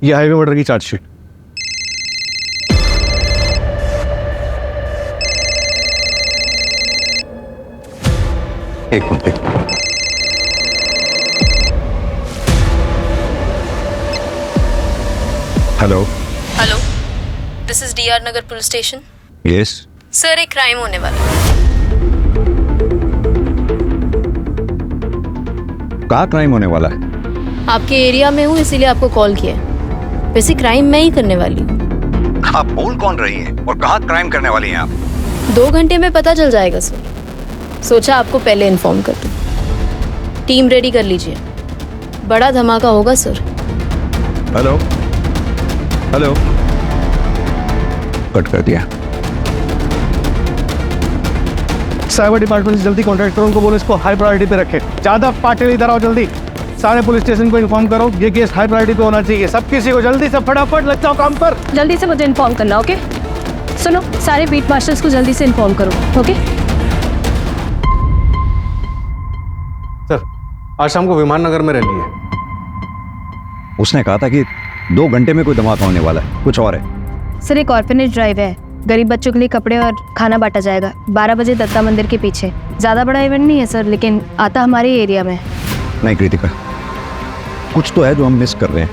ये highway murder की charge sheet. एक minute. Hello. Hello, this is DR Nagar police station. Yes. Sir, एक crime होने वाला है। कहाँ क्राइम होने वाला है? आपके एरिया में हूँ, इसीलिए आपको कॉल किया है। वैसे क्राइम मैं ही करने वाली हूँ। आप बोल कौन रही हैं और कहाँ क्राइम करने वाली हैं आप? 2 घंटे में पता चल जाएगा सर। सोचा आपको पहले इन्फॉर्म कर दूँ। टीम रेडी कर लीजिए, बड़ा धमाका होगा सर। Hello hello. कट कर दिया। साइबर डिपार्टमेंट से जल्दी कॉन्टैक्ट करो, उनको बोलो इसको हाई प्रायोरिटी पे रखें। ज्यादा पार्टी इधर आओ जल्दी। सारे पुलिस स्टेशन को इन्फॉर्म करो, ये केस हाई प्रायोरिटी पे होना चाहिए। सब किसी को जल्दी से फटाफट लग जाओ काम पर। जल्दी से मुझे इन्फॉर्म करना, ओके? सुनो, सारे बीट मास्टर्स को जल्दी से इन्फॉर्म करो, ओके? सर, आज शाम को विमान नगर में रैली है। उसने कहा था कि 2 घंटे में कोई धमाका होने वाला है, कुछ और है। सर, एक ऑर्फनेज ड्राइव है, गरीब बच्चों के लिए कपड़े और खाना बांटा जाएगा 12 बजे दत्ता मंदिर के पीछे। ज़्यादा बड़ा इवेंट नहीं है सर, लेकिन आता हमारे एरिया में। नहीं कृतिका, कुछ तो है जो हम मिस कर रहे हैं,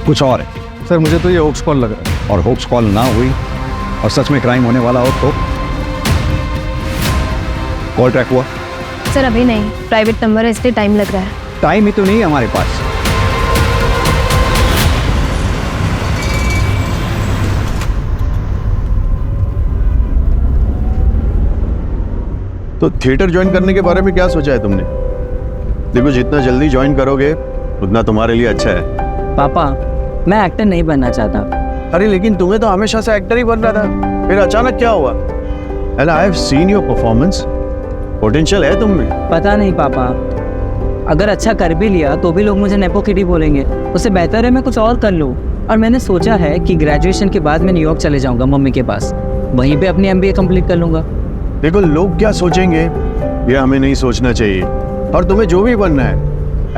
कुछ और है। सर, मुझे तो ये होप्स कॉल लग रहा है। और होप्स कॉल ना हुई और सच में क्राइम होने वाला हो तो? कॉल ट्रैक हुआ? सर अभी नहीं, प्राइवेट नंबर है इसलिए टाइम लग रहा है। टाइम ही तो नहीं है हमारे पास। तो थिएटर ज्वाइन करने के बारे में क्या सोचा है तुमने? देखो, जितना जल्दी ज्वाइन करोगे उतना तुम्हारे लिए अच्छा है। पापा, मैं एक्टर नहीं बनना चाहता। अरे लेकिन तुम्हें तो हमेशा से एक्टर ही बन रहा था, फिर अचानक क्या हुआ? And I have seen your performance, potential है तुम में। पता नहीं पापा, अगर अच्छा कर भी लिया तो भी लोग मुझे नेपो किडी बोलेंगे। उससे बेहतर है मैं कुछ और कर लूँ। और मैंने सोचा है कि ग्रेजुएशन के बाद मैं न्यूयॉर्क चले जाऊँगा मम्मी के पास, वहीं पे अपनी MBA कंप्लीट कर लूँगा। देखो, लोग क्या सोचेंगे ये हमें नहीं सोचना चाहिए। और तुम्हें जो भी बनना है,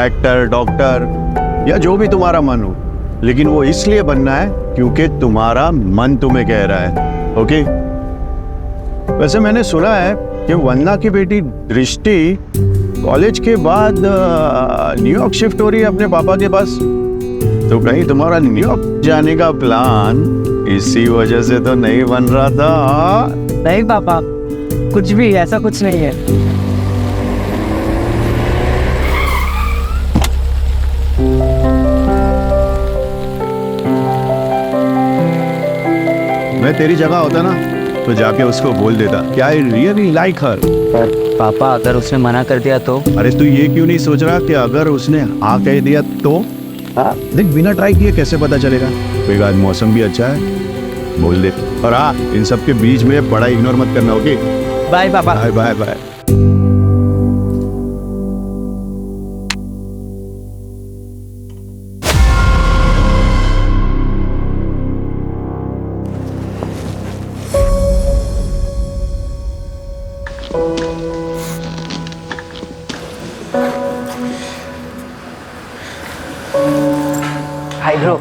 एक्टर, डॉक्टर या जो भी तुम्हारा मन हो, लेकिन वो इसलिए बनना है क्योंकि तुम्हारा मन तुम्हें कह रहा है। ओके? वैसे मैंने सुना है कि वंदना की बेटी दृष्टि कॉलेज के बाद न्यूयॉर्क शिफ्ट हो रही है अपने पापा के पास। तो कहीं तुम्हारा न्यूयॉर्क जाने का प्लान इसी वजह से तो नहीं बन रहा था? नहीं पापा, कुछ भी ऐसा कुछ नहीं है। मैं तेरी जगह होता ना तो जाके उसको बोल देता कि आई रियली लाइक हर। पर पापा, अगर उसने मना कर दिया तो? अरे तू ये क्यों नहीं सोच रहा कि अगर उसने हाँ कह दिया तो? देख, बिना ट्राई किए कैसे पता चलेगा? कोई आज मौसम भी अच्छा है, बोल दे। और हाँ, इन सब के बीच में बड़ा इग्नोर मत करना, ओके? बाय पापा। Bye bye bye. Hi bro.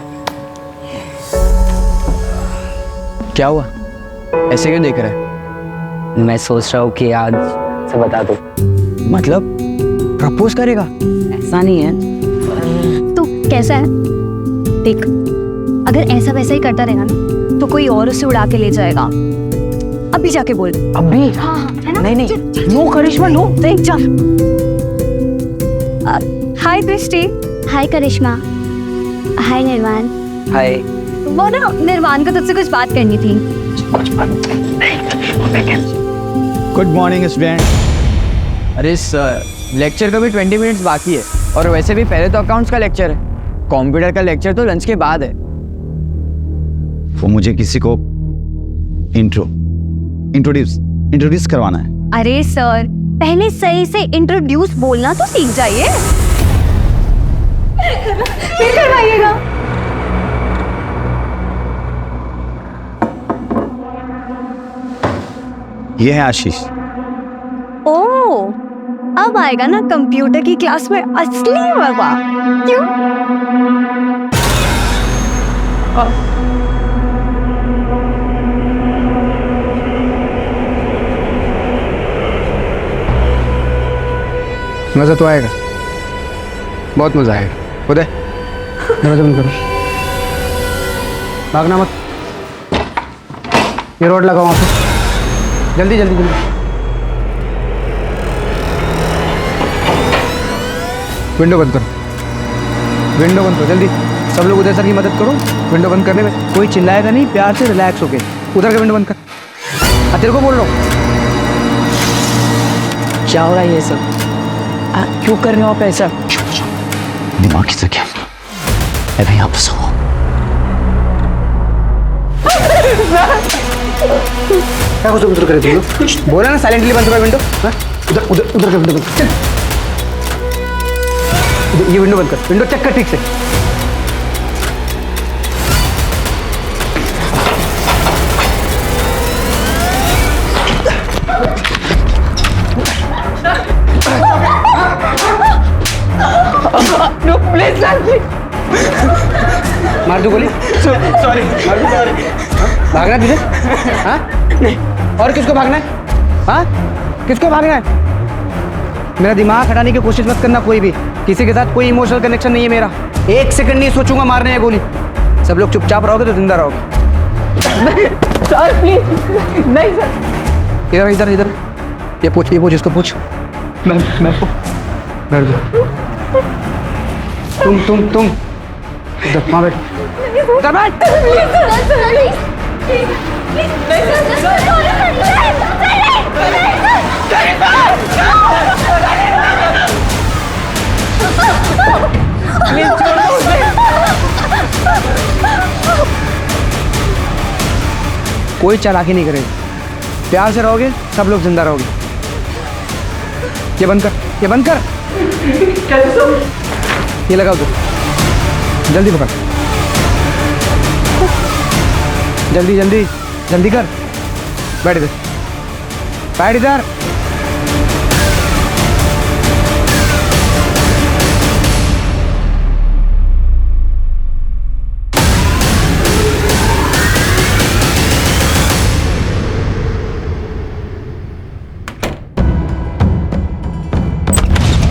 क्या हुआ, ऐसे क्यों देख रहा है? मैं सोच रहा हूँ कि आज से बता दो। मतलब प्रपोज करेगा? ऐसा नहीं है। तो कैसा है देख, अगर ऐसा वैसा ही करता रहेगा ना तो कोई और उसे उड़ा के ले जाएगा। अभी जाके बोल। अभी? हाँ हाँ, है ना? नहीं नहीं, नो करिश्मा नो। देख जा। हाय दृष्टि। हाय करिश्मा। हाय निर्वाण। हाय। वो ना, निर्वाण को तुझसे कुछ बात करनी थी। Good morning student. अरे सर, लेक्चर का भी 20 मिनट्स बाकी है, और वैसे भी पहले तो अकाउंट्स का लेक्चर है, कंप्यूटर का लेक्चर तो लंच के बाद है। वो मुझे किसी को इंट्रोड्यूस करवाना है। अरे सर, पहले सही से इंट्रोड्यूस बोलना तो सीख जाइए, फिर करवाइएगा। ये है आशीष। ओ, अब आएगा ना कंप्यूटर की क्लास में असली मजा। क्यों? मज़ा तो आएगा, बहुत मज़ा आएगा। उदय दरवाजा बंद करो, भागना मत। ये रोड लगाओ वहाँ पे, जल्दी जल्दी जल्दी। विंडो बंद करो, विंडो बंद करो जल्दी। सब लोग उदय सर की मदद करो विंडो बंद करने में। कोई चिल्लाएगा नहीं, प्यार से रिलैक्स होके उधर का विंडो बंद कर। हाँ तेरे को बोल रहा हूँ। क्या हो रहा है ये सब? क्यों कर रहे हो आप ऐसा? दिमाग से क्या अभी आप सो क्या कुछ उधर करे तुम लोग? बोला ना साइलेंटली बंद करो विंडो। हाँ उधर उधर उधर का विंडो बंद कर। ये विंडो बंद कर, विंडो चेक कर ठीक से। मार दो गोली। सॉरी मार दो। भागना तुझे? हाँ और किसको भागना है? हाँ किसको भागना है? मेरा दिमाग हटाने की कोशिश मत करना। कोई भी किसी के साथ कोई इमोशनल कनेक्शन नहीं है मेरा। एक सेकंड नहीं सोचूंगा मारने है गोली। सब लोग चुपचाप रहोगे तो जिंदा रहोगे। सर प्लीज नहीं सर। इधर इधर इधर ये पूछ इसको पूछ। मैं बैठ जाओ। तुम इधर वहाँ बैठ। इधर बैठ। कोई चालाकी नहीं करेगा। प्यार से रहोगे सब लोग जिंदा रहोगे। ये बंद कर, ये बंद कर। ये लगाओ तो जल्दी पकड़। जल्दी जल्दी जल्दी कर। बैठ इधर, बैठ इधर।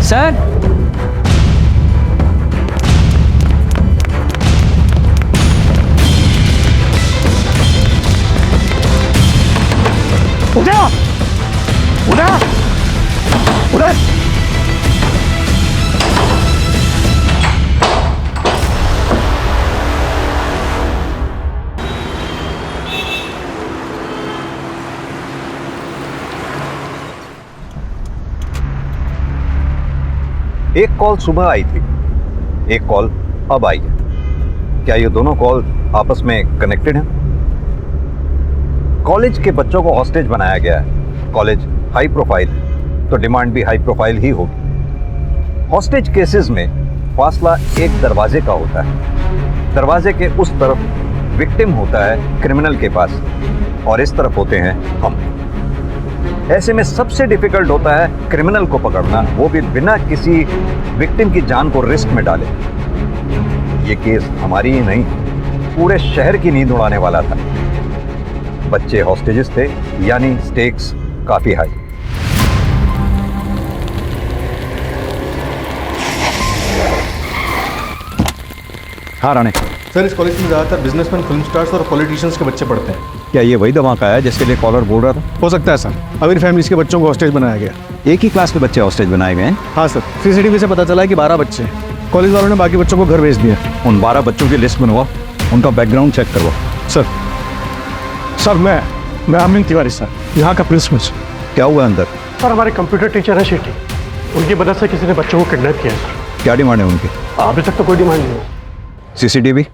सर उधर उधर उधर। एक कॉल सुबह आई थी, एक कॉल अब आई है। क्या ये दोनों कॉल आपस में कनेक्टेड हैं? कॉलेज के बच्चों को हॉस्टेज बनाया गया है। कॉलेज हाई प्रोफाइल है तो डिमांड भी हाई प्रोफाइल ही होगी। हॉस्टेज केसेस में फासला एक दरवाजे का होता है। दरवाजे के उस तरफ विक्टिम होता है क्रिमिनल के पास और इस तरफ होते हैं हम। ऐसे में सबसे डिफिकल्ट होता है क्रिमिनल को पकड़ना, वो भी बिना किसी विक्टिम की जान को रिस्क में डाले। ये केस हमारी ही नहीं, पूरे शहर की नींद उड़ाने वाला था। बच्चे हॉस्टेजेस थे, यानी स्टेक्स काफी हाई। हाँ राणे, सर इस कॉलेज में ज़्यादातर बिजनेसमैन, फिल्म स्टार्स और पॉलिटिशियंस के बच्चे पढ़ते हैं। क्या ये वही धमाका है जिसके लिए कॉलर बोल रहा था? हो सकता है सर, अमीर फैमिलीज के बच्चों को हॉस्टेज बनाया गया। एक ही क्लास के बच्चे हॉस्टेज बनाए गए हैं? हाँ सर, सीसीटीवी से पता चला है कि 12 बच्चे हैं। कॉलेज वालों ने बाकी बच्चों को घर भेज दिया। उन 12 बच्चों की लिस्ट बनवाओ, उनका बैकग्राउंड चेक करवाओ। सर मैं अमिन तिवारी सर, यहाँ का प्रिंसिपल। क्या हुआ अंदर? सर हमारे कंप्यूटर टीचर है शेट्टी, उनकी मदद से किसी ने बच्चों को किडनैप किया है सर। क्या डिमांड है उनकी? अभी तक तो कोई डिमांड नहीं है। सीसीटीवी?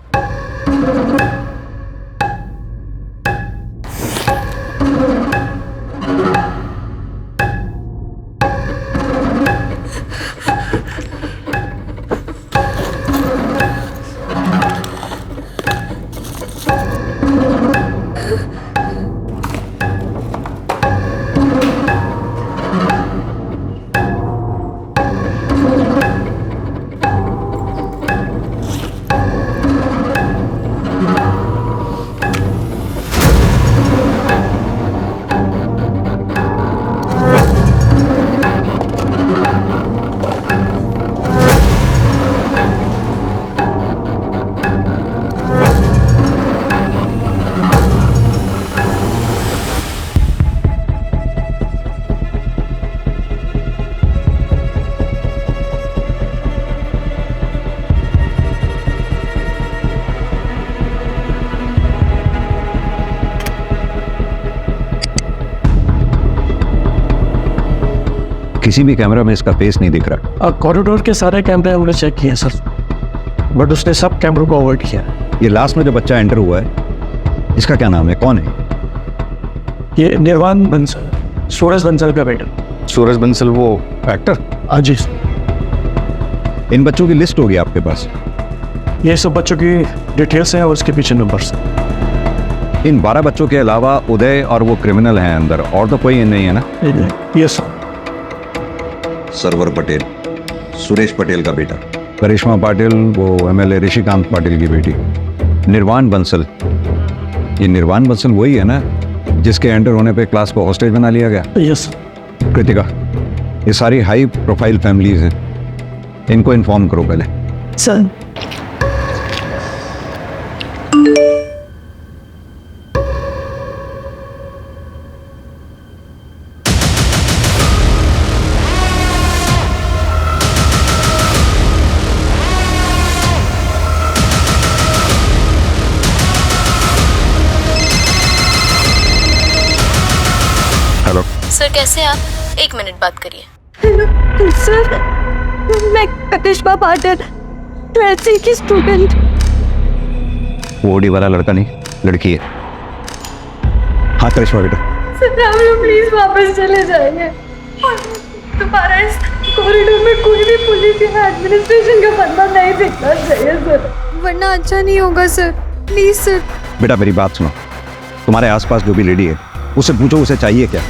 किसी भी कैमरा में इसका फेस नहीं दिख रहा। कॉरिडोर के सारे कैमरे हमने चेक किए सर, बट उसने सब कैमरों को अवॉइड किया। ये लास्ट में जो बच्चा एंटर हुआ है, इसका क्या नाम है, कौन है? ये निर्वाण बंसल, सूरज बंसल का बेटा। सूरज बंसल वो एक्टर? हाँ जी। इन बच्चों की लिस्ट होगी आपके पास? ये सब बच्चों की डिटेल्स हैं और उसके पीछे नंबर्स। इन 12 बच्चों के अलावा उदय और वो क्रिमिनल हैं अंदर, और तो कोई नहीं है ना? Yes sir. सरवर पटेल, सुरेश पटेल का बेटा। करिश्मा पाटिल वो एमएलए ऋषिकांत पाटिल की बेटी। निर्वाण बंसल, ये निर्वाण बंसल वही है ना जिसके एंटर होने पे क्लास को हॉस्टेज बना लिया गया? Yes sir. कृतिका, ये सारी हाई प्रोफाइल फैमिलीज हैं, इनको इन्फॉर्म करो पहले। सर हेलो सर कैसे हैं आप? 1 मिनट बात करिए। सर मैं करिश्मा पाटिल 12th C की स्टूडेंट। वो ओडी वाला लड़का नहीं, लड़की है। हाँ करिश्मा बेटा। सर हम लोग प्लीज वापस चले जाएंगे। दोबारा इस कॉरिडोर में कोई भी पुलिस या एडमिनिस्ट्रेशन का बंदा नहीं दिखना चाहिए सर, वरना अच्छा नहीं होगा सर। Please sir. बेटा मेरी बात सुनो, तुम्हारे आसपास जो भी लेडी है उससे पूछो उसे चाहिए क्या।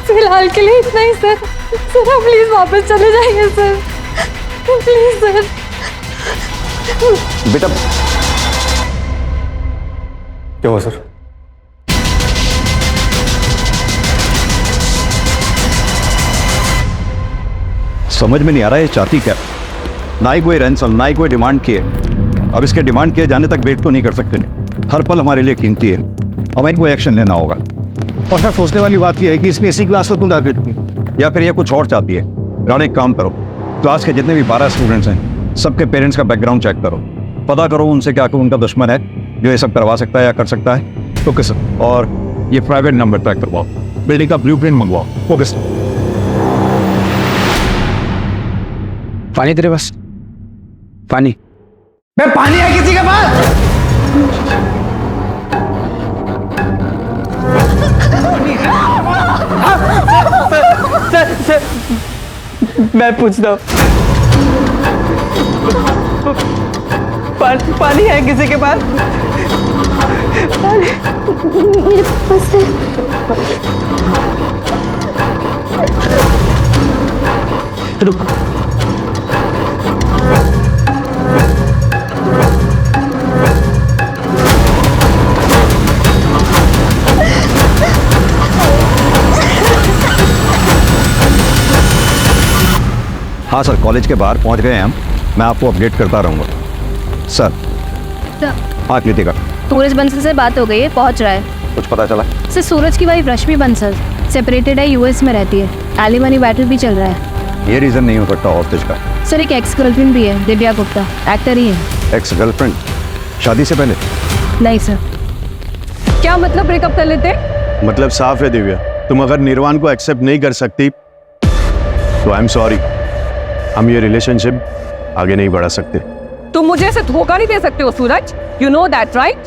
फिलहाल के लिए इतना ही सर। सर आप प्लीज वापस चले जाइए सर, प्लीज सर। बेटा क्या हुआ सर? समझ में नहीं आ रहा है ये चाहती क्या। ना ही कोई रैंसम, ना ही कोई डिमांड की है। अब इसके डिमांड किए जाने तक वेट तो नहीं कर सकते। हर पल हमारे लिए कीमती है, हमें कोई एक्शन लेना होगा। और सर सोचने वाली बात यह है कि इसमें इसी क्लास को तुम टारगेट की, या फिर ये कुछ और चाहती है। राणे एक काम करो, क्लास के जितने भी 12 स्टूडेंट्स हैं सबके पेरेंट्स का बैकग्राउंड चेक करो, पता करो उनसे क्या उनका दुश्मन है जो ये सब करवा सकता है या कर सकता है। Okay sir. और ये प्राइवेट नंबर ट्रैक करवाओ, बिल्डिंग का ब्लूप्रिंट मंगवाओ। Okay sir. पानी तेरे पास? पानी? मैं पानी है किसी के पास? सर मैं पूछता हूँ, पानी है किसी के पास? मेरे पास है। रुक। हाँ सर, कॉलेज के बाहर पहुंच गए हैं हम, मैं आपको अपडेट करता रहूँगा सर। हाँ कृतिका, सूरज बंसल से बात हो गई है, पहुंच रहा है। कुछ पता चला? सर सूरज की वाइफ रश्मि बंसल सेपरेटेड है, यूएस में रहती है। एलिमनी बैटल भी चल रहा है। ये रीज़न नहीं हो सकता हॉस्टेज का। सर एक एक्स गर्लफ्रेंड भी है, दिव्या गुप्ता, एक्टर ही है। Ex girlfriend? शादी से पहले? नहीं सर। क्या मतलब ब्रेकअप कर लेते? मतलब साफ है दिव्या, तुम अगर निर्वाण को एक्सेप्ट नहीं कर सकती तो आई एम सॉरी, हम ये रिलेशनशिप आगे नहीं बढ़ा सकते। तुम मुझे ऐसे धोखा नहीं दे सकते हो सूरज, यू नो दैट राइट?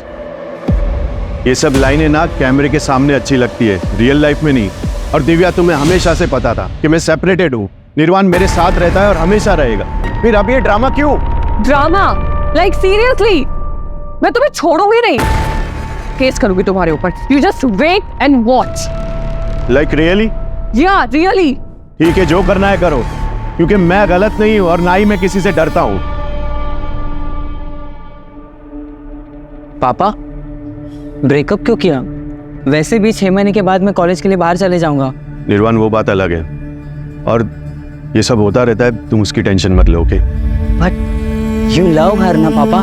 ये सब लाइनें ना कैमरे के सामने अच्छी लगती है, रियल लाइफ में नहीं। और दिव्या तुम्हें हमेशा से पता था कि मैं सेपरेटेड हूँ, निर्वाण मेरे साथ रहता है और हमेशा रहेगा, फिर अब ये ड्रामा क्यों? ड्रामा? Like seriously? मैं तुम्हें छोड़ूंगी नहीं, केस करूंगी तुम्हारे ऊपर। You just wait and watch. Like really? या रियली। ठीक है, जो करना है करो, क्योंकि मैं गलत नहीं हूं और ना ही मैं किसी से डरता हूं। पापा ब्रेकअप क्यों किया? वैसे भी 6 महीने के बाद मैं कॉलेज के लिए बाहर चले जाऊंगा। निर्वाण वो बात अलग है, और ये सब होता रहता है, तुम उसकी टेंशन मत लो। Okay? But you love her ना पापा?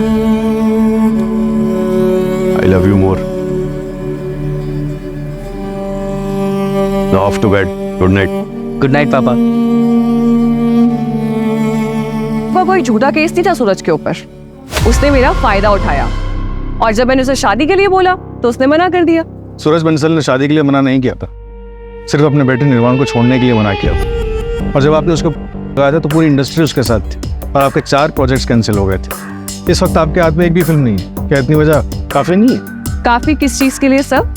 I love you more. Now off to bed, good night. Good night पापा। वो कोई झूठा केस नहीं था सूरज के ऊपर, उसने मेरा फायदा उठाया, और जब मैंने उसे शादी के लिए बोला तो उसने मना कर दिया। सूरज बंसल ने शादी के लिए मना नहीं किया था, सिर्फ अपने बेटे निर्वाण को छोड़ने के लिए मना किया था। और जब आपने उसको लगाया था तो पूरी इंडस्ट्री उसके साथ थी और आपके 4 प्रोजेक्ट्स कैंसिल हो गए थे। इस वक्त आपके हाथ में एक भी फिल्म नहीं है। क्या इतनी वजह काफी नहीं है? काफी किस चीज के लिए सर?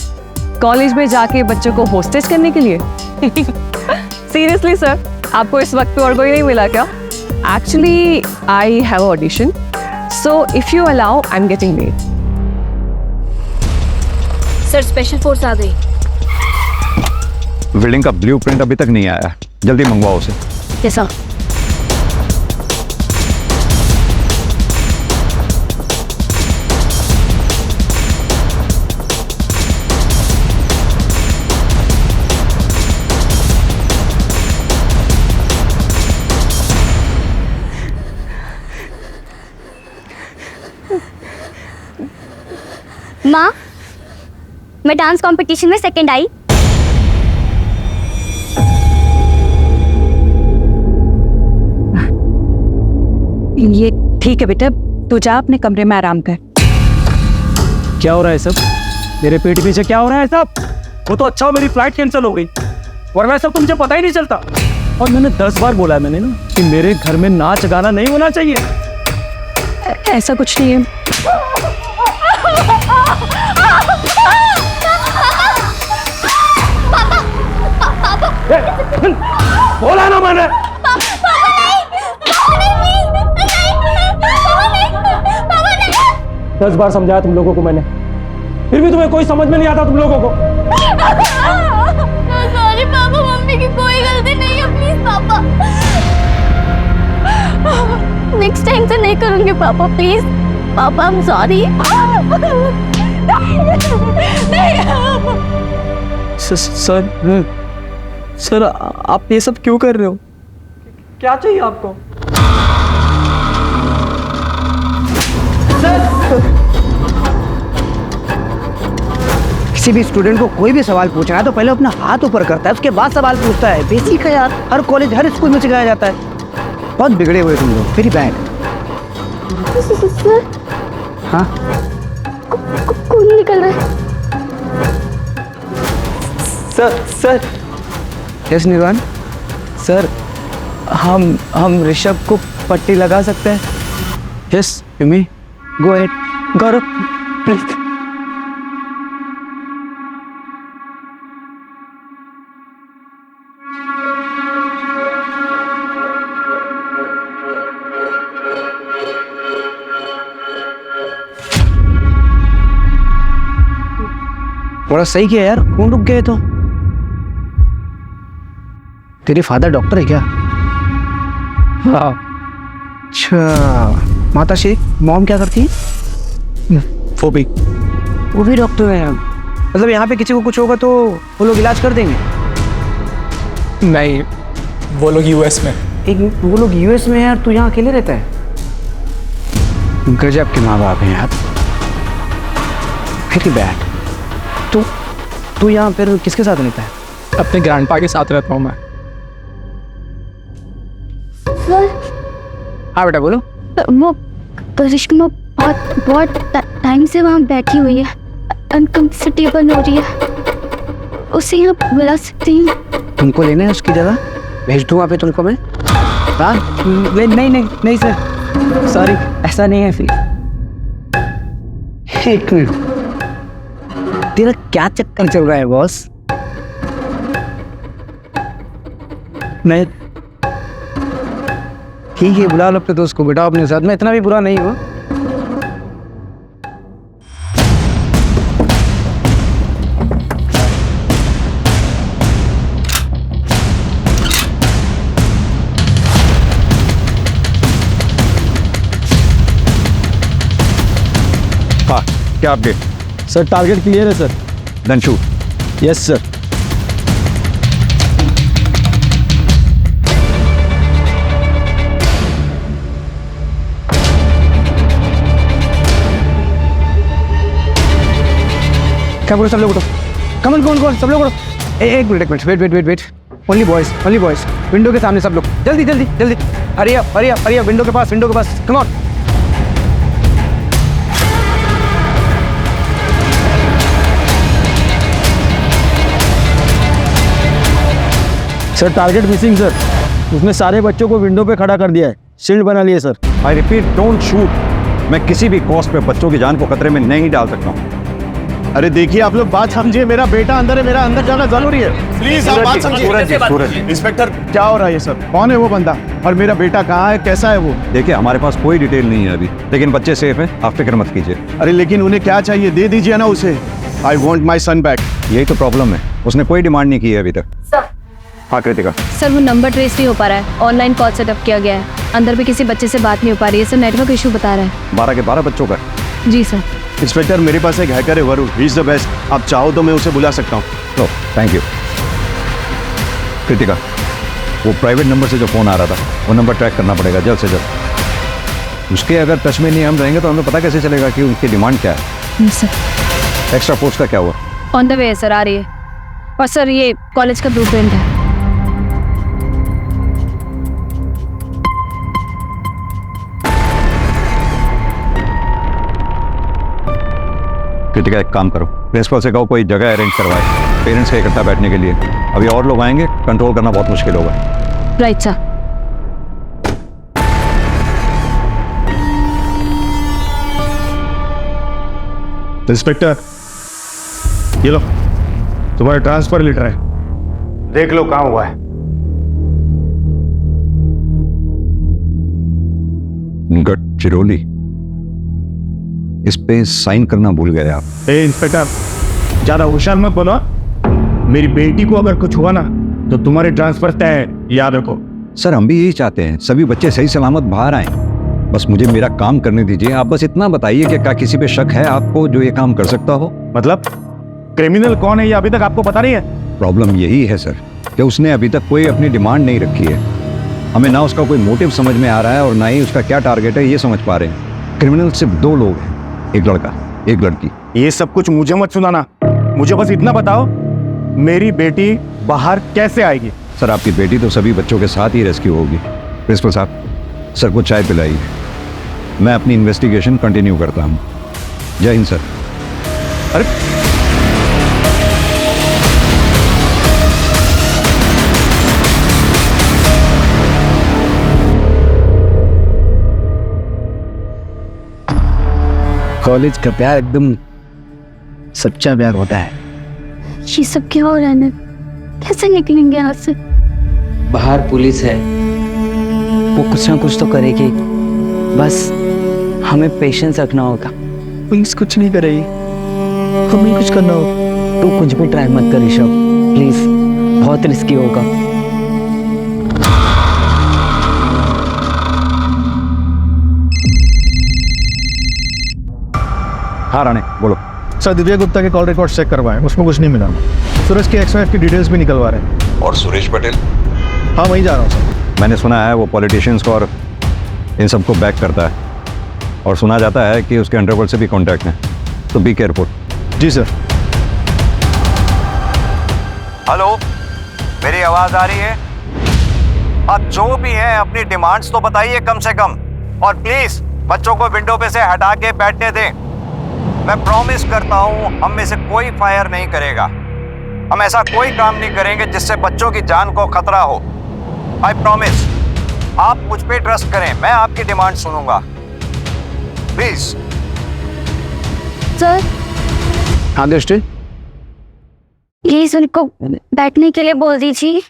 कॉलेज में जाके बच्चों को होस्टेज करने के लिए? सीरियसली सर, आपको इस वक्त पे और कोई नहीं मिला क्या? Actually I have audition, so if you allow I am getting late. Sir special force आ गई। बिल्डिंग का ब्लूप्रिंट अभी तक नहीं आया, जल्दी मंगवाओ उसे। कैसा? माँ, मैं डांस कंपटीशन में सेकंड आई। ये ठीक है बेटा, तू जा अपने कमरे में आराम कर। क्या हो रहा है सब? मेरे पेट पीछे क्या हो रहा है सब? वो तो अच्छा हो मेरी फ्लाइट कैंसिल हो गई, वरना सब तो मुझे पता ही नहीं चलता। और मैंने 10 बार बोला है मैंने ना कि मेरे घर में नाच गाना नहीं होना चाहिए। ऐसा कुछ नहीं है। बोला ना मैंने। 10 बार समझाया तुम लोगों को मैंने, फिर भी तुम्हें कोई समझ में नहीं आता तुम लोगों को। सॉरी पापा, मम्मी की कोई गलती नहीं है, प्लीज पापा। नेक्स्ट टाइम से नहीं करूंगी पापा, प्लीज पापा, आई एम सॉरी। सर आप ये सब क्यों कर रहे हो? क्या चाहिए आपको? किसी भी स्टूडेंट को कोई भी सवाल पूछना है तो पहले अपना हाथ ऊपर करता है, उसके बाद सवाल पूछता है। बेसिक है यार, हर कॉलेज हर स्कूल में सिखाया जाता है। बहुत बिगड़े हुए तुम लोग, वेरी बैड। हाँ, खून निकल रहा है। सर यस निर्वाण सर, हम ऋषभ को पट्टी लगा सकते हैं? Yes Yumi, go ahead. Gaurav please. बड़ा सही किया यार, खून रुक गए तो। तेरे फादर डॉक्टर है क्या? हाँ। अच्छा, माता श्री मॉम क्या करती है? वो भी डॉक्टर है। मतलब यहाँ पे किसी को कुछ होगा तो वो लोग इलाज कर देंगे? नहीं, वो लोग यूएस में। वो लोग यूएस में है और तू यहाँ अकेले रहता है? गजब के माँ बाप हैं यार। फिर बैठ। तू यहाँ फिर किसके साथ रहता है? अपने ग्रैंडपा के साथ रहता हूँ मैं। हाँ बेटा बोलो। वो करिश्मा बहुत टाइम से वहाँ बैठी हुई है, अनकंफर्टेबल हो रही है। उसे यहाँ बुला सकती हूँ? तुमको लेना है उसकी जगह? भेज दूँ वहाँ पे तुमको मैं? हाँ नहीं सर, सॉरी, ऐसा नहीं है। फिर एक मिनट, तेरा क्या चक्कर चल रहा है बॉस? नहीं ठीक है, बुला लो अपने दोस्त को, बिठाओ अपने साथ में, इतना भी बुरा नहीं हुआ। हाँ, क्या अपडेट? सर टारगेट क्लियर है sir. Then shoot. Yes sir. क्या बोलो सब लोग उठो, कमन सब लोग उठो। एक minute wait. Only boys, window के सामने सब लोग, जल्दी हरी अप, विंडो के पास, come on. Sir target missing sir, उसने सारे बच्चों को विंडो पे खड़ा कर दिया है, शील्ड बना लिए sir. I repeat, don't shoot. मैं किसी भी कॉस्ट पे बच्चों की जान को खतरे में नहीं डाल सकता हूँ। अरे देखिए आप लोग बात समझिए, मेरा बेटा अंदर है, मेरा अंदर जाना जरूरी है। प्लीज आप बात समझिए। सूरज जी, इंस्पेक्टर क्या हो रहा है ये सब? कौन है वो बंदा और मेरा बेटा कहाँ है, कैसा है वो? देखिए हमारे पास कोई डिटेल नहीं है अभी, लेकिन बच्चे सेफ हैं, आप फिक्र मत कीजिए। अरे लेकिन उन्हें क्या चाहिए, दे दीजिए ना उसे। I want my son back. यही तो प्रॉब्लम है, उसने कोई डिमांड नहीं की है अभी तक। हाँ कृतिका। सर वो नंबर ट्रेस नहीं हो पा रहा है, ऑनलाइन कॉल सेटअप किया गया है, अंदर भी किसी बच्चे से बात नहीं हो पा रही है सर, नेटवर्क इशू बता रहा है। 12 के 12 बच्चों का। जी सर। इंस्पेक्टर मेरे पास एक हैकर है Varun, he is the best. आप चाहो तो मैं उसे बुला सकता हूँ। लो थैंक यू। कृतिका, वो प्राइवेट नंबर से जो फ़ोन आ रहा था वो नंबर ट्रैक करना पड़ेगा जल्द से जल्द। उसके अगर टच में नहीं हम रहेंगे तो हमें पता कैसे चलेगा कि उनकी डिमांड क्या है। सर एक्स्ट्रा फोर्स का क्या हुआ? ऑन द वे है सर, आ रही है। और सर ये कॉलेज का ब्लूप्रिंट है। कृतिका एक काम करो, प्रिंसिपल से कहो कोई जगह अरेंज करवाए पेरेंट्स के इकट्ठा बैठने के लिए। अभी और लोग आएंगे, कंट्रोल करना बहुत मुश्किल होगा। Right sir. इंस्पेक्टर ये लो, तुम्हारा ट्रांसफर लेटर है, देख लो कहाँ हुआ है। गडचिरोली, इस पे साइन करना भूल गए आप। ए इंस्पेक्टर, ज्यादा होशियार मत बनो। मेरी बेटी को अगर कुछ हुआ ना तो तुम्हारे ट्रांसफर तय है, याद रखो। सर हम भी यही चाहते हैं, सभी बच्चे सही सलामत बाहर आए। बस मुझे मेरा काम करने दीजिए। आप बस इतना बताइए कि क्या किसी पे शक है आपको जो ये काम कर सकता हो? मतलब क्रिमिनल कौन है ये अभी तक आपको पता नहीं है? प्रॉब्लम यही है सर कि उसने अभी तक कोई अपनी डिमांड नहीं रखी है। हमें ना उसका कोई मोटिव समझ में आ रहा है और ना ही उसका क्या टारगेट है ये समझ पा रहे हैं। क्रिमिनल सिर्फ 2 लोग हैं, एक लड़का एक लड़की। ये सब कुछ मुझे मत सुनाना, मुझे बस इतना बताओ मेरी बेटी बाहर कैसे आएगी? सर आपकी बेटी तो सभी बच्चों के साथ ही रेस्क्यू होगी। प्रिंसिपल साहब, सर को चाय पिलाइए, मैं अपनी इन्वेस्टिगेशन कंटिन्यू करता हूँ। जय हिंद सर। अरे कॉलेज का प्यार एकदम सच्चा प्यार होता है। ये सब क्या हो रहा है ना? कैसे निकलेंगे यहाँ से? बाहर पुलिस है, वो कुछ ना कुछ तो करेगी, बस हमें पेशेंस रखना होगा। पुलिस कुछ नहीं करेगी, हमें कुछ करना होगा। तू कुछ भी ट्राई मत कर ऋषभ, प्लीज, बहुत रिस्की होगा। हाँ राणे बोलो। सर दिव्या गुप्ता के कॉल रिकॉर्ड चेक करवाएं, उसमें कुछ नहीं मिला। सूरज के एक्स-वाइफ की डिटेल्स भी निकलवा रहे हैं। और सुरेश पटेल? हाँ वहीं जा रहा हूँ सर। मैंने सुना है वो पॉलिटिशियंस को और इन सबको बैक करता है, और सुना जाता है कि उसके अंडरवर्ल्ड से भी कॉन्टैक्ट है, तो बी केयरफुल। जी सर। हेलो, मेरी आवाज आ रही है? अब जो भी है अपनी डिमांड्स तो बताइए कम से कम, और प्लीज बच्चों को विंडो पे से हटा के बैठने दें। मैं प्रॉमिस करता हूं हम में से कोई फायर नहीं करेगा। हम ऐसा कोई काम नहीं करेंगे जिससे बच्चों की जान को खतरा हो। I promise. आप मुझ पे ट्रस्ट करें, मैं आपकी डिमांड सुनूंगा, प्लीज। सर हाँ दृष्टि, प्लीज उनको बैठने के लिए बोल दीजिए।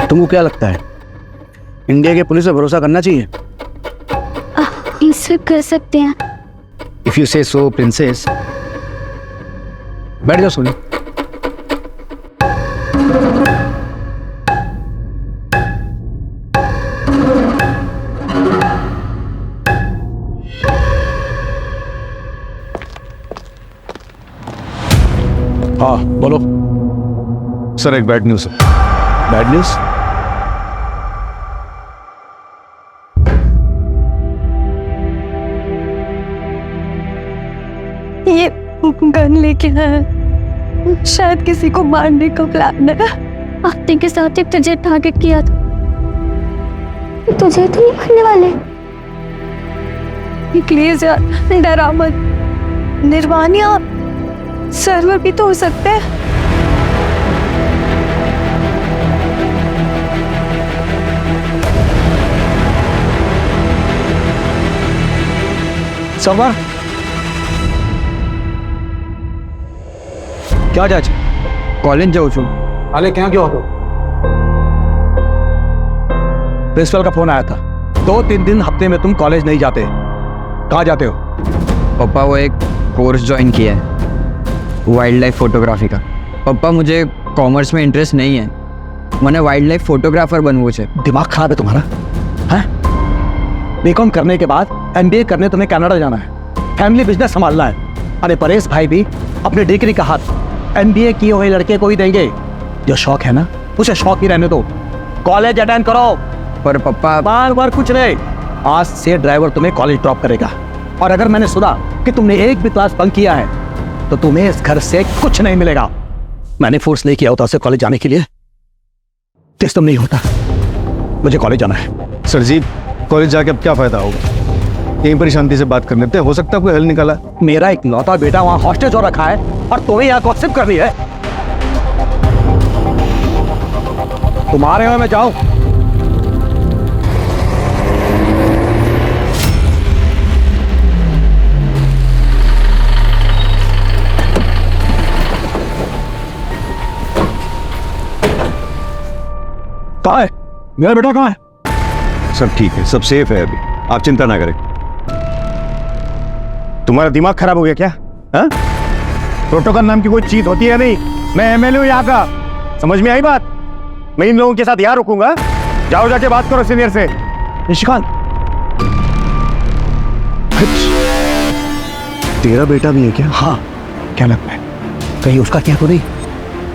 तुमको क्या लगता है इंडिया के पुलिस पे भरोसा करना चाहिए? इससे कर सकते हैं। इफ यू से सो प्रिंसेस। बैठ जाओ सोनी। हाँ बोलो। सर एक बैड न्यूज़ है। Bad news? ये गन लेके आया, शायद किसी को मारने का प्लान है। आफ्ते के साथ एक तुझे टारगेट किया था, तुझे तो नहीं मारने वाले। प्लीज यार डरा मत। निर्वाणिया सर्वर भी तो हो सकता है। सर्वर क्या जाए कॉलेज जाओ छू हाले क्या क्यों हो? प्रिंसिपल का फोन आया था 2-3 दिन हफ्ते में तुम कॉलेज नहीं जाते। कहाँ जाते हो? पापा वो एक कोर्स ज्वाइन किया है वाइल्ड लाइफ फोटोग्राफी का। पापा मुझे कॉमर्स में इंटरेस्ट नहीं है, मैंने वाइल्ड लाइफ फोटोग्राफर बनवो छे। दिमाग खराब है तुम्हारा? हैं? बीकॉम करने के बाद एमबीए करने तुम्हें कनाडा जाना है, फैमिली बिजनेस संभालना है। अरे परेश भाई भी अपने डिग्री का हाथ एमबीए किए हुए लड़के को ही देंगे। जो शौक है ना उसे शौक ही रहने दो, कॉलेज अटेंड करो। पर पापा बार बार कुछ नहीं, आज से ड्राइवर तुम्हें कॉलेज ड्रॉप करेगा। और अगर मैंने सुना कि तुमने एक भी क्लास बंक किया है तो तुम्हें इस घर से कुछ नहीं मिलेगा। मैंने फोर्स नहीं किया होता उसे कॉलेज जाने के लिए, सिस्टम नहीं होता। मुझे कॉलेज जाना है। सर जी कॉलेज जाके अब क्या फायदा होगा? यहीं पर ही शांति से बात कर लेते हैं, हो सकता है कोई हल निकाला। मेरा एक लौता बेटा वहां हॉस्टेज हो रखा है और तुम्हें यहाँ गॉसिप कर रही है। तुम्हारे में मैं जाऊं? कहाँ है मेरा बेटा? कहाँ है? सब ठीक है, सब सेफ है अभी, आप चिंता ना करें। तुम्हारा दिमाग खराब हो गया क्या? हाँ? प्रोटोकॉल नाम की कोई चीज होती है नहीं। मैं एमएलए हूं यहाँ का, समझ में आई बात? मैं इन लोगों के साथ यहाँ रुकूंगा। जाओ जाके बात करो सीनियर से। निशिकांत तेरा बेटा भी है क्या? हाँ, क्या लगता है कहीं उसका क्या तो नहीं?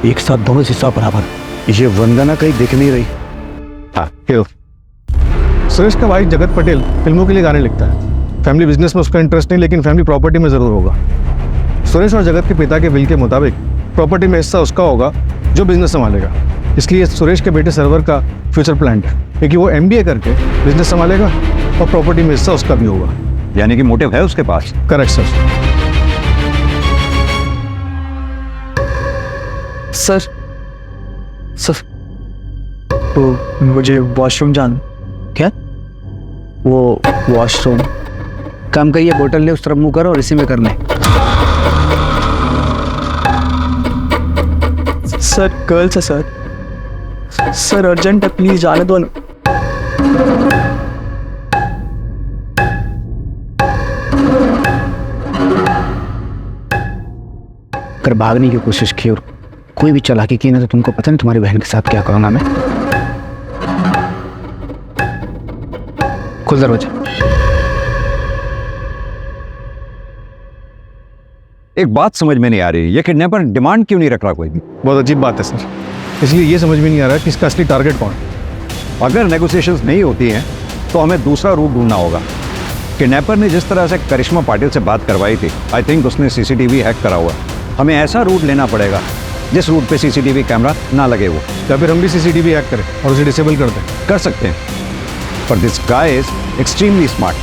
एक साथ दोनों हिस्सा बराबर। ये वंदना कहीं दिख नहीं रही। हाँ हेलो, सुरेश का भाई जगत पटेल फिल्मों के लिए गाने लिखता है। फैमिली बिजनेस में उसका इंटरेस्ट नहीं, लेकिन फैमिली प्रॉपर्टी में ज़रूर होगा। सुरेश और जगत के पिता के विल के मुताबिक प्रॉपर्टी में हिस्सा उसका होगा जो बिजनेस संभालेगा। इसलिए सुरेश के बेटे सर्वर का फ्यूचर प्लान है, क्योंकि वो एमबीए करके बिजनेस संभालेगा और प्रॉपर्टी में हिस्सा उसका भी होगा। यानी कि मोटिव है उसके पास। Correct sir. सर सर तो मुझे वॉशरूम जाना। क्या? वो वॉशरूम काम करिए, बोतल ले उस तरफ मुंह करो और इसी में करना है। सर गर्ल्स है सर, सर अर्जेंट है, प्लीज जाने दो ना। अगर भागने की कोशिश की और कोई भी चालाकी की ना तो तुमको पता नहीं तुम्हारी बहन के साथ क्या करूंगा मैं। खुल दरवाजा। एक बात समझ में नहीं आ रही, ये किडनैपर डिमांड क्यों नहीं रख रहा कोई भी? बहुत अजीब बात है सर, इसलिए ये समझ में नहीं आ रहा कि इसका असली टारगेट कौन है। अगर नेगोशिएशंस नहीं होती हैं तो हमें दूसरा रूट ढूंढना होगा। किडनैपर ने जिस तरह से करिश्मा पाटिल से बात करवाई थी, आई थिंक उसने सीसीटीवी हैक करा हुआ है। हमें ऐसा रूट लेना पड़ेगा जिस रूट पे सीसीटीवी कैमरा ना लगे वो। या फिर हम भी सीसीटीवी हैक करें और उसे डिसेबल कर दें। कर सकते हैं, पर this guy is extremely smart.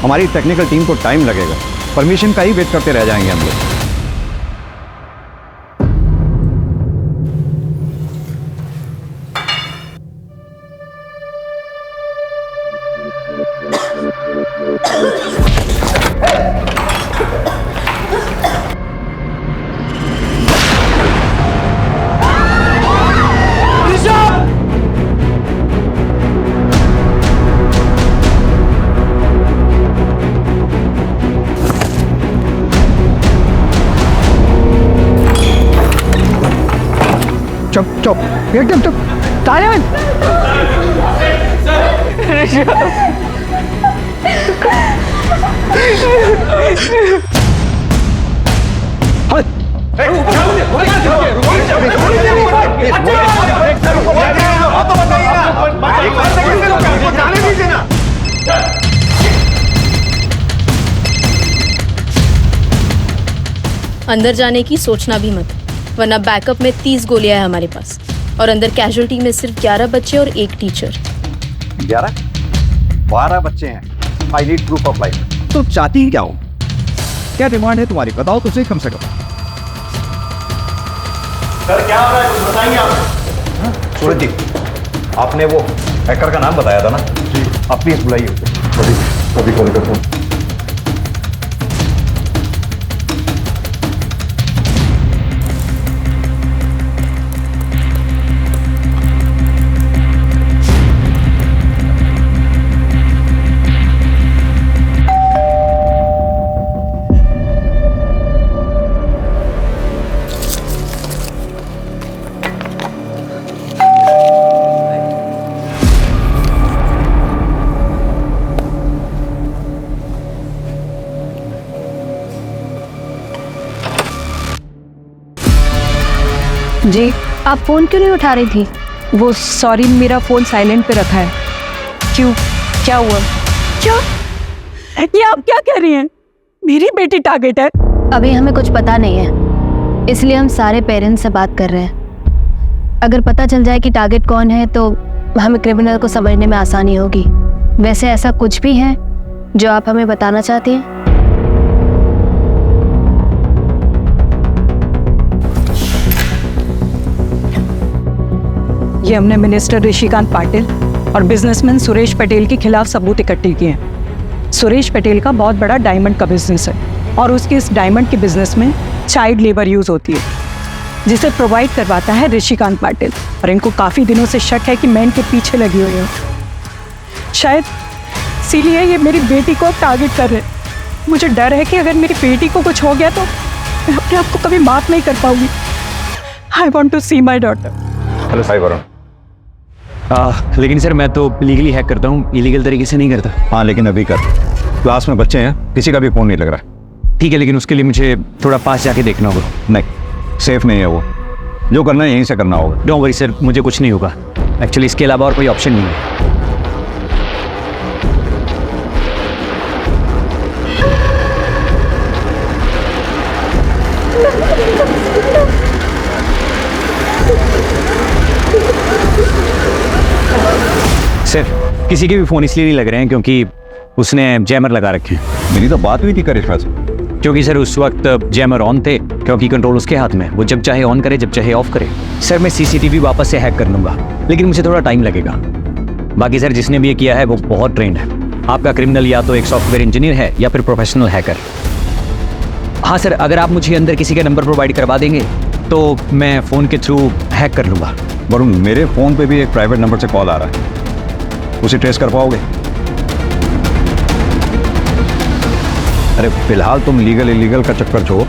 हमारी टेक्निकल टीम को टाइम लगेगा, परमिशन का ही वेट करते रह जाएंगे हम लोग। चुप चुप एकदम चुप। तालियां। अंदर जाने की सोचना भी मत, वरना बैकअप में 30 गोलियां है हमारे पास, और अंदर कैजुअल्टी में सिर्फ 11 बच्चे और 1 टीचर। 11? 12 बच्चे हैं। I need proof of life. तो चाहती क्या हो? क्या डिमांड है तुम्हारी? बताओ तो सही कम से कम। सर क्या हो रहा है, कुछ बताएंगे आप? सूरज जी, आपने वो हैकर का नाम बताया था ना जी, आप प्लीज बुलाइए उसे। अभी कॉल करता हूँ। जी, आप फोन क्यों नहीं उठा रही थी? वो सॉरी, मेरा फ़ोन साइलेंट पे रखा है। क्यों, क्या हुआ? क्या? ये आप क्या कह रही हैं? मेरी बेटी टारगेट है? अभी हमें कुछ पता नहीं है, इसलिए हम सारे पेरेंट्स से बात कर रहे हैं। अगर पता चल जाए कि टारगेट कौन है तो हमें क्रिमिनल को समझने में आसानी होगी। वैसे ऐसा कुछ भी है जो आप हमें बताना चाहती हैं? ये हमने मिनिस्टर ऋषिकांत पाटिल और बिजनेसमैन सुरेश पटेल के खिलाफ सबूत इकट्ठे किए हैं। सुरेश पटेल का बहुत बड़ा डायमंड का बिजनेस है और उसके इस डायमंड के बिजनेस में चाइल्ड लेबर यूज होती है, जिसे प्रोवाइड करवाता है ऋषिकांत पाटिल। और इनको काफ़ी दिनों से शक है कि मैं इनके पीछे लगी हुई हूँ। शायद इसीलिए ये मेरी बेटी को टारगेट कर रहे हैं। मुझे डर है कि अगर मेरी बेटी को कुछ हो गया तो मैं अपने आप को कभी माफ नहीं कर पाऊंगी। I want to see my daughter. Hello Sai Varun. लेकिन सर मैं तो लीगली हैक करता हूँ, इलीगल तरीके से नहीं करता। हाँ लेकिन अभी कर, क्लास में बच्चे हैं, किसी का भी फोन नहीं लग रहा। ठीक है, लेकिन उसके लिए मुझे थोड़ा पास जाके देखना होगा। नहीं, सेफ नहीं है वो। जो करना है यहीं से करना होगा। डोंट वरी सर, मुझे कुछ नहीं होगा। एक्चुअली इसके अलावा और कोई ऑप्शन नहीं है। सर किसी के भी फ़ोन इसलिए नहीं लग रहे हैं क्योंकि उसने जैमर लगा रखे हैं। मेरी तो बात हुई थी करिश्मा से। क्योंकि सर उस वक्त जैमर ऑन थे, क्योंकि कंट्रोल उसके हाथ में, वो जब चाहे ऑन करे जब चाहे ऑफ करे। सर मैं सीसीटीवी वापस से हैक कर लूँगा, लेकिन मुझे थोड़ा टाइम लगेगा। बाकी सर जिसने भी ये किया है वो बहुत ट्रेंड है। आपका क्रिमिनल या तो एक सॉफ्टवेयर इंजीनियर है या फिर प्रोफेशनल हैकर। हाँ सर, अगर आप मुझे अंदर किसी का नंबर प्रोवाइड करवा देंगे तो मैं फ़ोन के थ्रू हैक कर लूँगा। वरुण, मेरे फ़ोन पे भी एक प्राइवेट नंबर से कॉल आ रहा है, उसे ट्रेस कर पाओगे? अरे फिलहाल तुम लीगल इलीगल का चक्कर छोड़ो,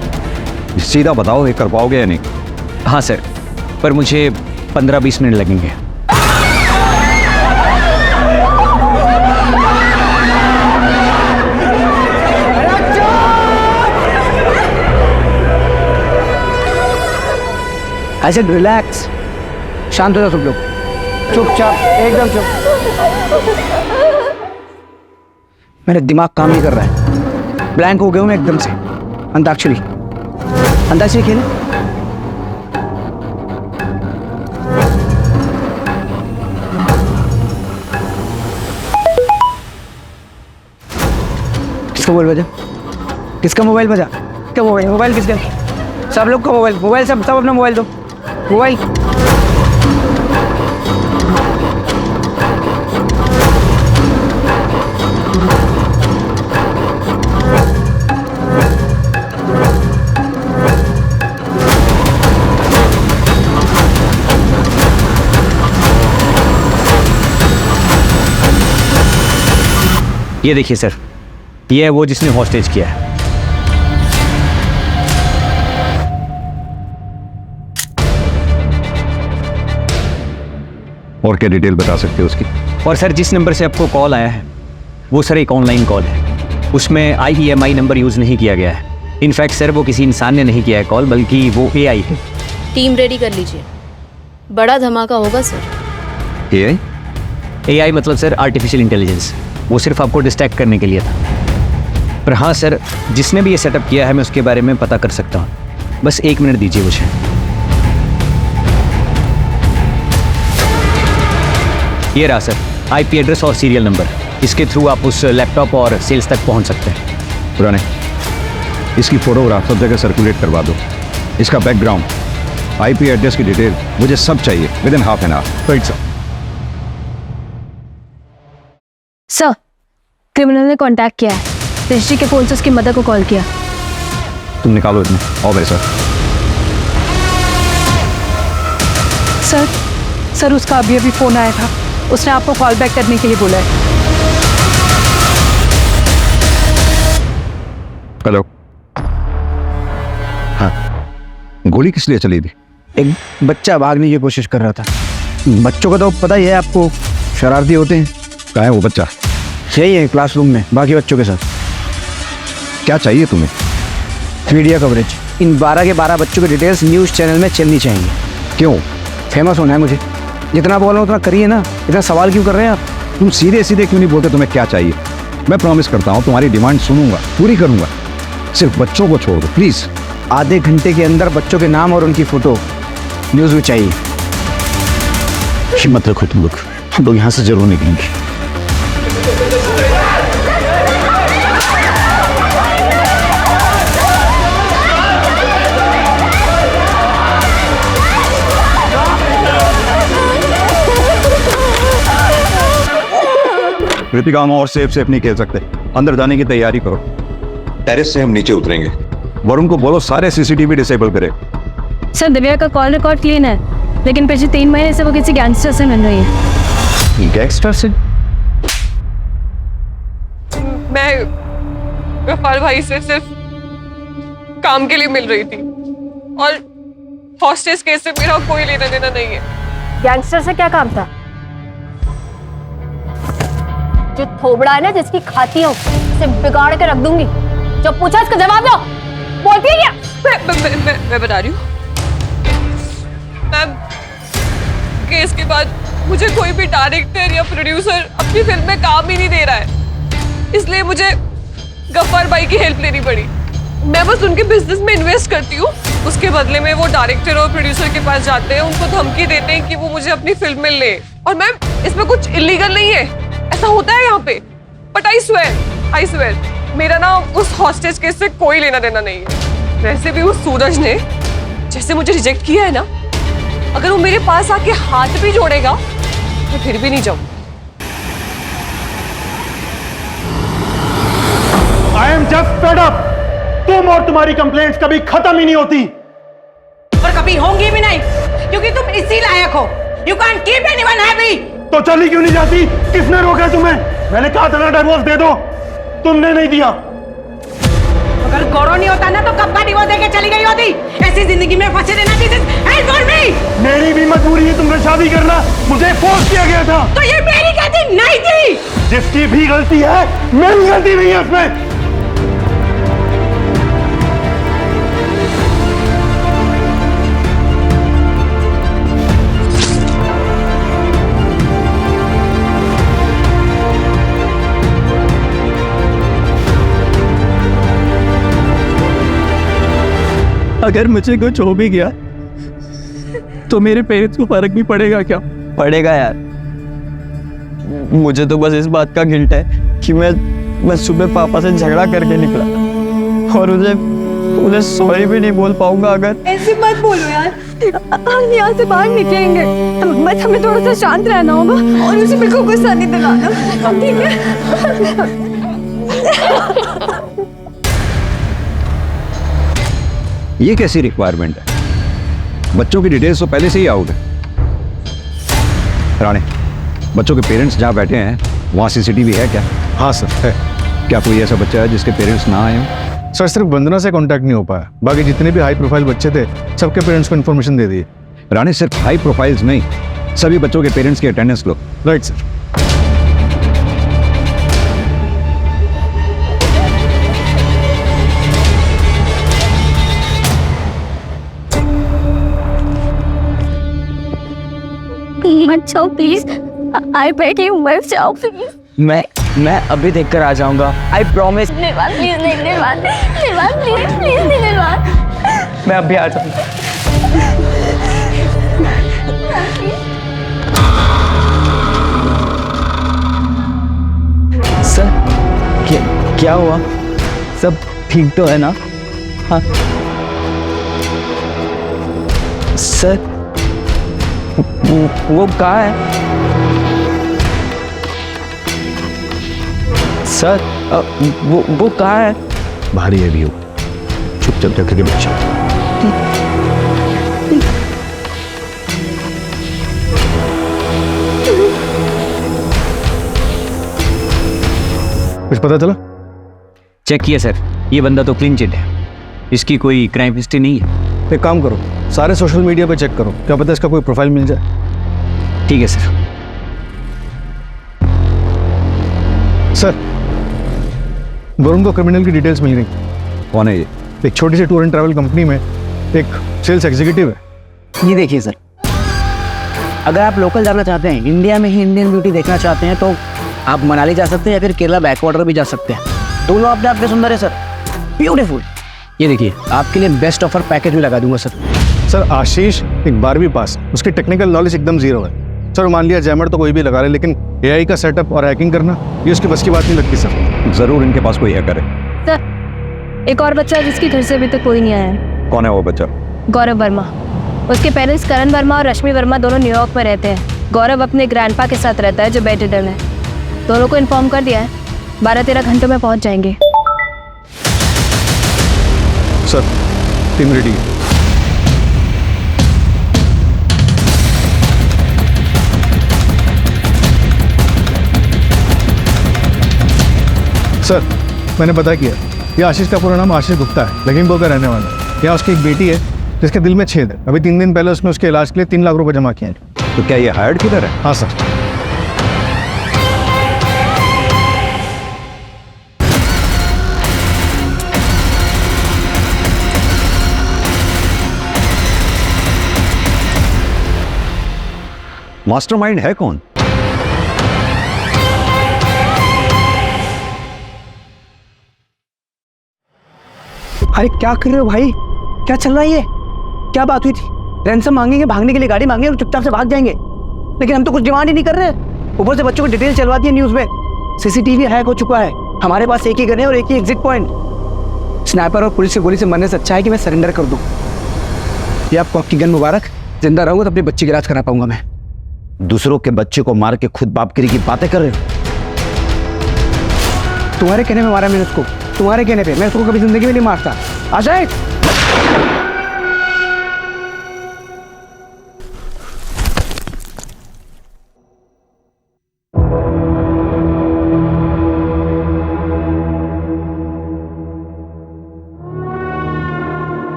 सीधा बताओ ये कर पाओगे या नहीं? हाँ सर, पर मुझे 15-20 मिनट लगेंगे। ऐसे रिलैक्स, शांत हो जाओ सब लोग, चुपचाप, एकदम चुप। मेरा दिमाग काम नहीं कर रहा है, ब्लैंक हो गया हूँ मैं एकदम से। अंताक्षरी, अंताक्षरी खेले। किसका मोबाइल बजा? किसका मोबाइल बजा? क्या मोबाइल? मोबाइल किसका? सब लोग का मोबाइल, मोबाइल सब अपना मोबाइल दो। मोबाइल ये देखिए सर, ये है वो जिसने हॉस्टेज किया है। और क्या डिटेल बता सकते हो उसकी? और सर जिस नंबर से आपको कॉल आया है वो सर एक ऑनलाइन कॉल है, उसमें IEMI नंबर यूज़ नहीं किया गया है। इनफैक्ट सर वो किसी इंसान ने नहीं किया है कॉल, बल्कि वो AI है। टीम रेडी कर लीजिए, बड़ा धमाका होगा सर। AI मतलब सर आर्टिफिशियल इंटेलिजेंस, वो सिर्फ आपको डिस्ट्रैक्ट करने के लिए था। पर हाँ सर, जिसने भी ये सेटअप किया है मैं उसके बारे में पता कर सकता हूँ। बस 1 मिनट दीजिए मुझे। ये रहा सर IP एड्रेस और सीरियल नंबर। इसके थ्रू आप उस लैपटॉप और सेल्स तक पहुँच सकते हैं। पुराने इसकी फोटोग्राफ सब जगह सर्कुलेट करवा दो। इसका बैकग्राउंड, आईपी एड्रेस की डिटेल मुझे सब चाहिए with in half an hour. Right sir. Sir, criminal ने कांटेक्ट किया है, ऋषि के फोन से उसकी मदर को कॉल किया। तुम निकालो इतने। आओ मेरे साथ। सर उसका अभी अभी फोन आया था, उसने आपको कॉल बैक करने के लिए बोला है। हेलो। हाँ, गोली किस लिए चली थी? एक बच्चा भागने की कोशिश कर रहा था। बच्चों का तो पता ही है आपको, शरारती होते हैं। कहाँ है वो बच्चा? यही है क्लासरूम में बाकी बच्चों के साथ। क्या चाहिए तुम्हें? Media coverage. इन 12 के 12 बच्चों की डिटेल्स न्यूज़ चैनल में चलनी चाहिए। क्यों? फेमस होना है मुझे। जितना बोल रहा हूँ उतना करिए ना, इतना सवाल क्यों कर रहे हैं आप? तुम सीधे सीधे क्यों नहीं बोलते तुम्हें क्या चाहिए? मैं प्रॉमिस करता हूँ तुम्हारी डिमांड सुनूंगा, पूरी करूंगा। सिर्फ बच्चों को छोड़ दो प्लीज। आधे घंटे के अंदर बच्चों के नाम और उनकी फोटो न्यूज़ में चाहिए। हिम्मत रखो तुम लोग, हम लोग यहाँ से जरूर निकलेंगे। कृतिका, हम और सेफ नहीं खेल सकते। अंदर जाने की तैयारी करो। टेरेस से हम नीचे उतरेंगे। वरुण को बोलो सारे सीसीटीवी डिसेबल करे। सर, दिव्या का कॉल रिकॉर्ड क्लीन है, लेकिन पिछले 3 महीने से वो किसी गैंगस्टर से मिल रही है। गैंगस्टर से? मैं गफ्फार भाई से सिर्फ काम के लिए मिल रही थी और हॉस्टेज केस से मेरा कोई लेना देना नहीं है। गैंगस्टर से क्या काम था? जो थोबड़ा है ना, जिसकी खाती हूँ, उसे बिगाड़ के रख दूंगी। जो पूछा इसका जवाब दो। बोलती है क्या? मैं बता रही हूँ मैम, केस के बाद मुझे कोई भी डायरेक्टर या प्रोड्यूसर अपनी फिल्म में काम ही नहीं दे रहा है, इसलिए मुझे गफ्फार भाई की हेल्प लेनी पड़ी। मैं बस उनके बिजनेस में इन्वेस्ट करती हूँ, उसके बदले में वो डायरेक्टर और प्रोड्यूसर के पास जाते हैं, उनको धमकी देते हैं कि वो मुझे अपनी फिल्म में ले। और मैम, इसमें कुछ इलीगल नहीं है, ऐसा होता है यहाँ पे। बट आई स्वेयर मेरा ना उस हॉस्टेज केस से कोई लेना देना नहीं है। वैसे भी उस सूरज ने जैसे मुझे रिजेक्ट किया है ना, अगर वो मेरे पास आके हाथ भी जोड़ेगा मैं फिर भी नहीं जाऊँ। I am just fed up. तुम और तुम्हारी कंप्लेंट्स कभी खत्म ही नहीं होती और कभी होंगी भी नहीं, क्योंकि तुम इसी लायक हो। You can't keep anyone happy. तो चली क्यों नहीं जाती? किसने रोका तुम्हें? मैंने कहा था ना डिवोर्स दे दो, तुमने नहीं दिया। अगर गौरव नहीं होता ना तो कब का डिवोर्स देके चली गई होती। ऐसी जिंदगी में फंसे रहना हेल्प फॉर मी। मेरी भी मजबूरी है तुमसे शादी करना, मुझे फोर्स किया गया था। तो ये मेरी गलती नहीं थी। जिसकी भी गलती है, मेरी गलती नहीं है उसमें। अगर मुझे कुछ हो भी गया तो मेरे पेरेंट्स को फर्क भी पड़ेगा क्या? पड़ेगा यार। मुझे तो बस इस बात का गिल्ट है कि मैं सुबह पापा से झगड़ा करके निकला और उन्हें सॉरी भी नहीं बोल पाऊंगा। अगर ऐसे मत बोलो यार, हम यहाँ से बाहर निकलेंगे, बस हमें थोड़ा सा शांत रहना होगा और उसे बिल्कुल गुस्सा नहीं दिलाना, ठीक है? ये कैसी रिक्वायरमेंट है? बच्चों की डिटेल्स तो पहले से ही आउट है। राणे, बच्चों के पेरेंट्स जहाँ बैठे हैं वहाँ सीसीटीवी है क्या? हाँ सर, है। क्या कोई ऐसा बच्चा है जिसके पेरेंट्स ना आए हों? सर, सिर्फ वंदना से कांटेक्ट नहीं हो पाया, बाकी जितने भी हाई प्रोफाइल बच्चे थे सबके पेरेंट्स को इन्फॉर्मेशन दे दी। राणे, सिर्फ हाई प्रोफाइल्स नहीं, सभी बच्चों के पेरेंट्स की अटेंडेंस लो। Right sir. मत जाओ प्लीज, आई बेग यू, मत जाओ प्लीज। मैं अभी देखकर आ जाऊंगा, आई प्रॉमिस। निर्वाण प्लीज, निर्वाण प्लीज, प्लीज निर्वाण। मैं अभी आ जाऊंगा। सर, क्या हुआ? सब ठीक तो है ना? हाँ सर, वो कहाँ है सर? वो कहाँ है? बाहर ही है व्यू, चुपचाप जाकर के बैठ जाओ। कुछ पता चला? चेक किया सर, ये बंदा तो क्लीन चिट है, इसकी कोई क्राइम हिस्ट्री नहीं है। एक काम करो, सारे सोशल मीडिया पे चेक करो, क्या पता इसका कोई प्रोफाइल मिल जाए। ठीक है सर। सर, वरुण को क्रिमिनल की डिटेल्स मिल गई। कौन है ये? एक छोटी सी टूर एंड ट्रैवल कंपनी में एक सेल्स एग्जीक्यूटिव है। ये देखिए सर, अगर आप लोकल जाना चाहते हैं, इंडिया में ही इंडियन ब्यूटी देखना चाहते हैं, तो आप मनाली जा सकते हैं या फिर केरला बैकवाटर भी जा सकते हैं। दोनों अपने आप में सुंदर है सर, ब्यूटीफुल। ये देखिए, आपके लिए बेस्ट ऑफर पैकेज भी लगा दूंगा सर। सर आशीष एक 12वीं पास, उसकी टेक्निकल नॉलेज एकदम जीरो है। सर मान लिया जैमर तो कोई भी लगा ले, लेकिन एआई का सेटअप और हैकिंग करना ये उसकी बस की बात नहीं लगती सर। जरूर इनके पास कोई हैकर है। सर, एक और बच्चा जिसके घर से अभी तक कोई नहीं आया है। कौन है वो बच्चा? गौरव वर्मा। उसके पेरेंट्स करण वर्मा और रश्मि वर्मा दोनों न्यूयॉर्क में रहते हैं। गौरव अपने ग्रैंडपा के साथ रहता है जो बेड रिडन है। दोनों को इन्फॉर्म कर दिया है, 12-13 घंटों में पहुंच जाएंगे। सर टीम रेडी है। सर मैंने पता किया, ये आशीष का पूरा नाम आशीष गुप्ता है, लखीमपुर का रहने वाला है। यहाँ उसकी एक बेटी है जिसके दिल में छेद है। अभी 3 दिन पहले उसने उसके इलाज के लिए 3 लाख रुपए जमा किए हैं। तो क्या ये हायर्ड किलर है? हाँ सर। मास्टरमाइंड है कौन? अरे क्या कर रहे हो भाई, क्या चल रहा है ये? क्या बात हुई थी? रैंसम मांगेंगे, भागने के लिए गाड़ी मांगेंगे और चुपचाप से भाग जाएंगे, लेकिन हम तो कुछ डिमांड ही नहीं कर रहे। ऊपर से बच्चों को डिटेल चलवा दी है न्यूज में। सीसीटीवी हैक हो चुका है, हमारे पास एक ही गन है और एक ही एग्जिट पॉइंट। स्नाइपर और पुलिस की गोली से मरने से अच्छा है कि मैं सरेंडर कर दूं। ये आपको आपकी गन मुबारक। जिंदा रहूंगा तो अपने बच्चे की इलाज करा पाऊंगा मैं। दूसरों के बच्चे को मार के खुद बापगिरी की बातें कर रहे हो? तुम्हारे कहने में मारा मैंने उसको, तुम्हारे कहने पे। मैं उसको कभी जिंदगी में नहीं मारता। अजय,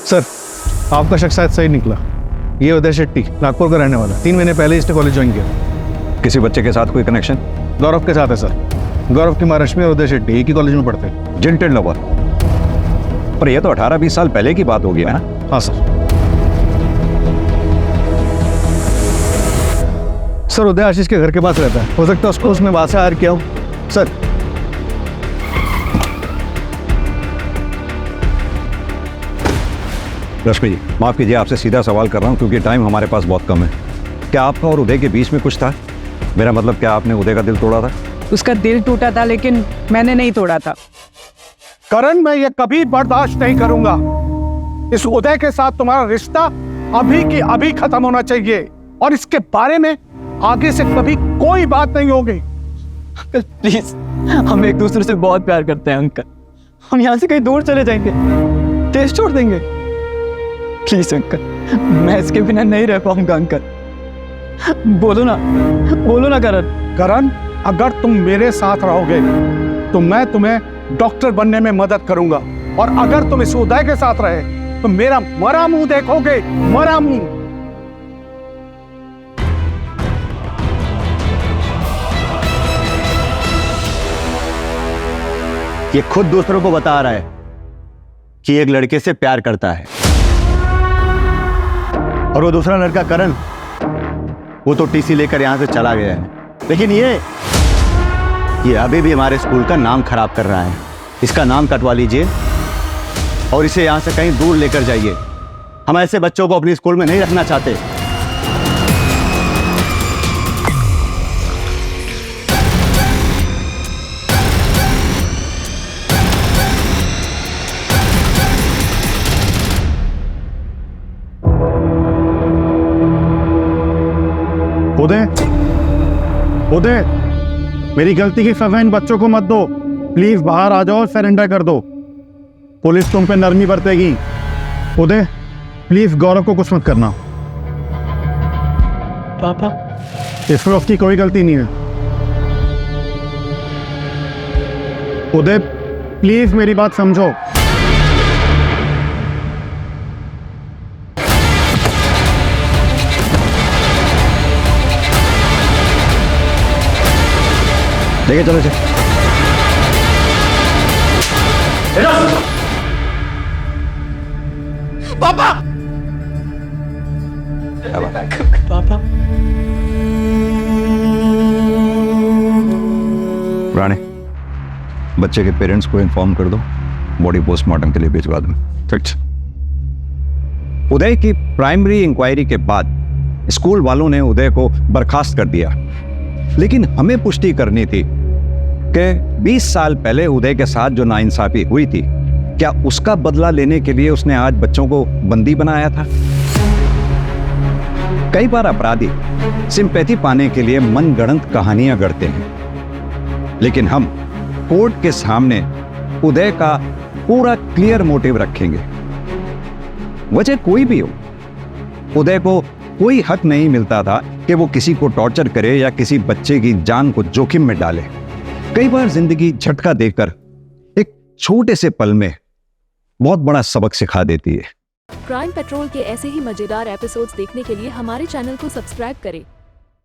सर आपका शक शायद सही निकला। ये उदय शेट्टी नागपुर का रहने वाला, 3 महीने पहले इसने कॉलेज ज्वाइन किया। किसी बच्चे के साथ कोई कनेक्शन? गौरव के साथ है सर। गौरव की माँ रश्मि और उदय शेट्टी एक ही कॉलेज में पढ़ते हैं। जिंटेड लवर। पर यह तो 18-20 साल पहले की बात होगी ना? हाँ सर। सर उदय आशीष के घर के पास रहता है, हो सकता है उसको उसने वहां से हायर किया हो सर। रश्मि जी माफ कीजिए, आपसे सीधा सवाल कर रहा हूँ क्योंकि टाइम हमारे पास बहुत कम है। क्या आपका और उदय के बीच में कुछ था? मेरा मतलब क्या आपने उदय का दिल तोड़ा था? उसका दिल टूटा था लेकिन मैंने नहीं तोड़ा था। करण, मैं ये कभी बर्दाश्त नहीं करूंगा। इस उदय के साथ तुम्हारा रिश्ता अभी की अभी खत्म होना चाहिए और इसके बारे में आगे से कभी कोई बात नहीं होगी। अंकल प्लीज, हम एक दूसरे से बहुत प्यार करते हैं अंकल। हम यहाँ से कहीं दूर चले जाएंगे, देश छोड़ देंगे। प्लीज अंकल, मैं इसके बिना नहीं रह पाऊंगा अंकल। बोलो ना करण। करण, अगर तुम मेरे साथ रहोगे तो मैं तुम्हें डॉक्टर बनने में मदद करूंगा, और अगर तुम इस उदय के साथ रहे तो मेरा मरा मुंह देखोगे, मरा मुंह। ये खुद दूसरों को बता रहा है कि एक लड़के से प्यार करता है, और वो दूसरा लड़का करण, वो तो टीसी लेकर यहां से चला गया है। लेकिन ये अभी भी हमारे स्कूल का नाम खराब कर रहा है। इसका नाम कटवा लीजिए और इसे यहां से कहीं दूर लेकर जाइए। हम ऐसे बच्चों को अपनी स्कूल में नहीं रखना चाहते। उदय, मेरी गलती की सजा इन बच्चों को मत दो। प्लीज बाहर आ जाओ और सरेंडर कर दो। पुलिस तुम पे नरमी बरतेगी। उदय, प्लीज गौरव को कुछ मत करना। पापा, इसमें उसकी कोई गलती नहीं है। उदय, प्लीज मेरी बात समझो। लेके चलो इसे। पापा, पापा। राणे, बच्चे के पेरेंट्स को इन्फॉर्म कर दो, बॉडी पोस्टमार्टम के लिए भिजवा दो। ठीक। उदय की प्राइमरी इंक्वायरी के बाद स्कूल वालों ने उदय को बर्खास्त कर दिया, लेकिन हमें पुष्टि करनी थी कि 20 साल पहले उदय के साथ जो नाइंसाफी हुई थी, क्या उसका बदला लेने के लिए उसने आज बच्चों को बंदी बनाया था? कई बार अपराधी सिंपैथी पाने के लिए मनगढ़ंत कहानियां गढ़ते हैं, लेकिन हम कोर्ट के सामने उदय का पूरा क्लियर मोटिव रखेंगे। वजह कोई भी हो, उदय को कोई हक नहीं मिलता था कि वो किसी को टॉर्चर करे या किसी बच्चे की जान को जोखिम में डाले। कई बार जिंदगी झटका देकर एक छोटे से पल में बहुत बड़ा सबक सिखा देती है। क्राइम पेट्रोल के ऐसे ही मजेदार एपिसोड्स देखने के लिए हमारे चैनल को सब्सक्राइब करें